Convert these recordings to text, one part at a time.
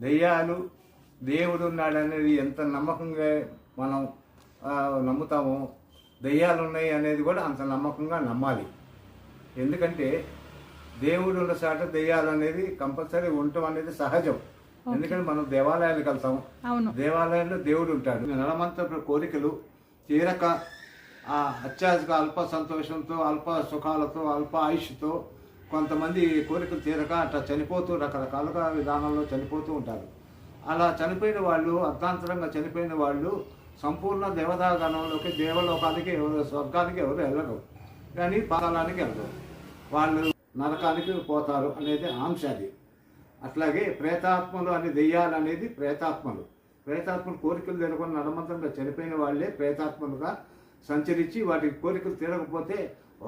దెయ్యాలు దేవుడు ఉన్నాడనేది ఎంత నమ్మకంగా మనం నమ్ముతామో, దెయ్యాలు ఉన్నాయి అనేది కూడా అంత నమ్మకంగా నమ్మాలి. ఎందుకంటే దేవుడు ఉన్న చాట దెయ్యాలు అనేది కంపల్సరీ ఉండటం అనేది సహజం. ఎందుకంటే మనం దేవాలయాలకు వెళ్తాం, దేవాలయంలో దేవుడు ఉంటాడు. నలమంత కోరికలు తీరక ఆ అత్యాధిక అల్ప సంతోషంతో, అల్ప సుఖాలతో, అల్ప ఆయుష్తో కొంతమంది కోరికలు తీరక అట్లా చనిపోతూ రకరకాలుగా విధానంలో చనిపోతూ ఉంటారు. అలా చనిపోయిన వాళ్ళు, అర్ధాంతరంగా చనిపోయిన వాళ్ళు సంపూర్ణ దేవతాగణంలోకి, దేవలోకానికి ఎవరు, స్వర్గానికి ఎవరు వెళ్ళరు, కానీ పాతాళానికి వెళ్ళరు. వాళ్ళు నరకానికి పోతారు అనేది ఆంక్ష అది. అట్లాగే ప్రేతాత్మలు అని దెయ్యాలు అనేది ప్రేతాత్మలు కోరికలు తీరకుండా నడమంతంగా చనిపోయిన వాళ్ళే ప్రేతాత్మలుగా సంచరించి వాటి కోరికలు తీరకపోతే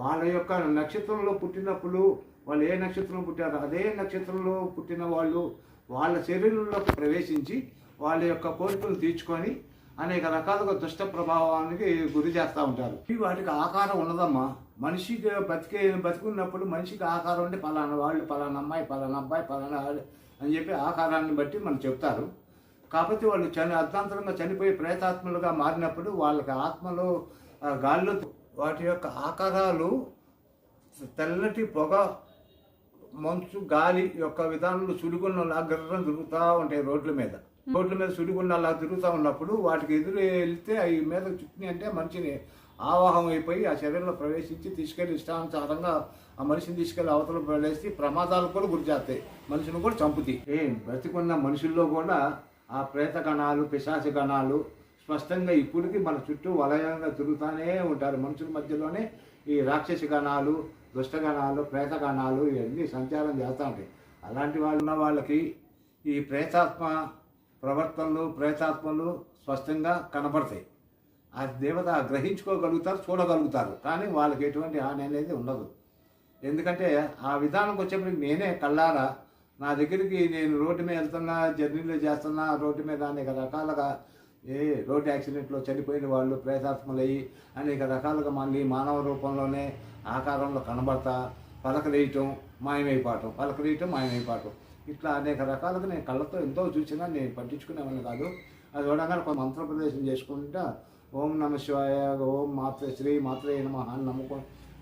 వాళ్ళ యొక్క నక్షత్రంలో పుట్టినప్పుడు, వాళ్ళు ఏ నక్షత్రంలో పుట్టారో అదే నక్షత్రంలో పుట్టిన వాళ్ళు వాళ్ళ శరీరంలోకి ప్రవేశించి వాళ్ళ యొక్క కోరికలు తీర్చుకొని అనేక రకాలుగా దుష్ట ప్రభావానికి గురి చేస్తూ ఉంటారు. వాటికి ఆకారం ఉండదమ్మా. మనిషికి బతికున్నప్పుడు మనిషికి ఆకారం అంటే పలానా వాళ్ళు, పలానా అమ్మాయి, పలానా అబ్బాయి, పలానా అని చెప్పి ఆకారాన్ని బట్టి మనం చెప్తారు. కాకపోతే వాళ్ళు అర్ధాంతరంగా చనిపోయి ప్రేతాత్మలుగా మారినప్పుడు వాళ్ళకి ఆత్మలో గాల్లో వాటి యొక్క ఆకారాలు తెల్లటి పొగ, మంచు, గాలి యొక్క విధానంలో సుడిగుండంలా గర్రం తిరుగుతూ ఉంటాయి. రోడ్ల మీద సుడిగుండంలా తిరుగుతూ ఉన్నప్పుడు వాటికి ఎదురు వెళ్తే అవి మీద చుట్టినాయి అంటే మనిషిని ఆవాహం అయిపోయి ఆ శరీరంలో ప్రవేశించి తీసుకెళ్లి ఇష్టానుసారంగా ఆ మనిషిని తీసుకెళ్లి అవతల పడేసి ప్రమాదాలకు కూడా గురి చేస్తాయి, మనిషిని కూడా చంపుతాయి. బ్రతికున్న మనుషుల్లో కూడా ఆ ప్రేత గణాలు, పిశాచ గణాలు స్పష్టంగా ఇప్పటికీ మన చుట్టూ వలయంగా తిరుగుతూనే ఉంటారు. మనుషుల మధ్యలోనే ఈ రాక్షస గణాలు, దుష్టగణాలు, ప్రేత గణాలు ఇవన్నీ సంచారం చేస్తూ ఉంటాయి. అలాంటి వాళ్ళు ఉన్న వాళ్ళకి ఈ ప్రేతాత్మ ప్రవర్తనలు, ప్రేతాత్మలు స్పష్టంగా కనపడతాయి. ఆ దేవత గ్రహించుకోగలుగుతారు, చూడగలుగుతారు, కానీ వాళ్ళకి ఎటువంటి హాని అనేది ఉండదు. ఎందుకంటే ఆ విధానంకి వచ్చేప్పటికి నేనే కళ్ళారా నా దగ్గరికి, నేను రోడ్డు మీద వెళ్తున్నా, జర్నీలు చేస్తున్నా, రోడ్డు మీద అనేక రకాలుగా రోడ్డు యాక్సిడెంట్లో చనిపోయిన వాళ్ళు ప్రేతాత్మలయ్యి అనేక రకాలుగా మళ్ళీ మానవ రూపంలోనే ఆకారంలో కనబడతా పలకలేయటం, మాయమైపోవటం, ఇట్లా అనేక రకాలుగా నేను కళ్ళతో ఎంతో చూసినా నేను పట్టించుకునేవాడిని కాదు. అది చూడగానే కొంత మంత్రప్రదేశం చేసుకుంటా ఓం నమ శివాయ, ఓం శ్రీ మాత్రే నమః అని నమ్ముకో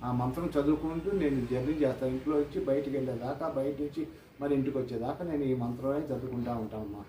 ఆ మంత్రం చదువుకుంటూ నేను జర్నీ చేస్తాను. ఇంట్లో వచ్చి బయటికి వెళ్ళేదాకా, బయట నుంచి మరి ఇంటికి వచ్చేదాకా నేను ఈ మంత్రమే చదువుకుంటూ ఉంటానమ్మా.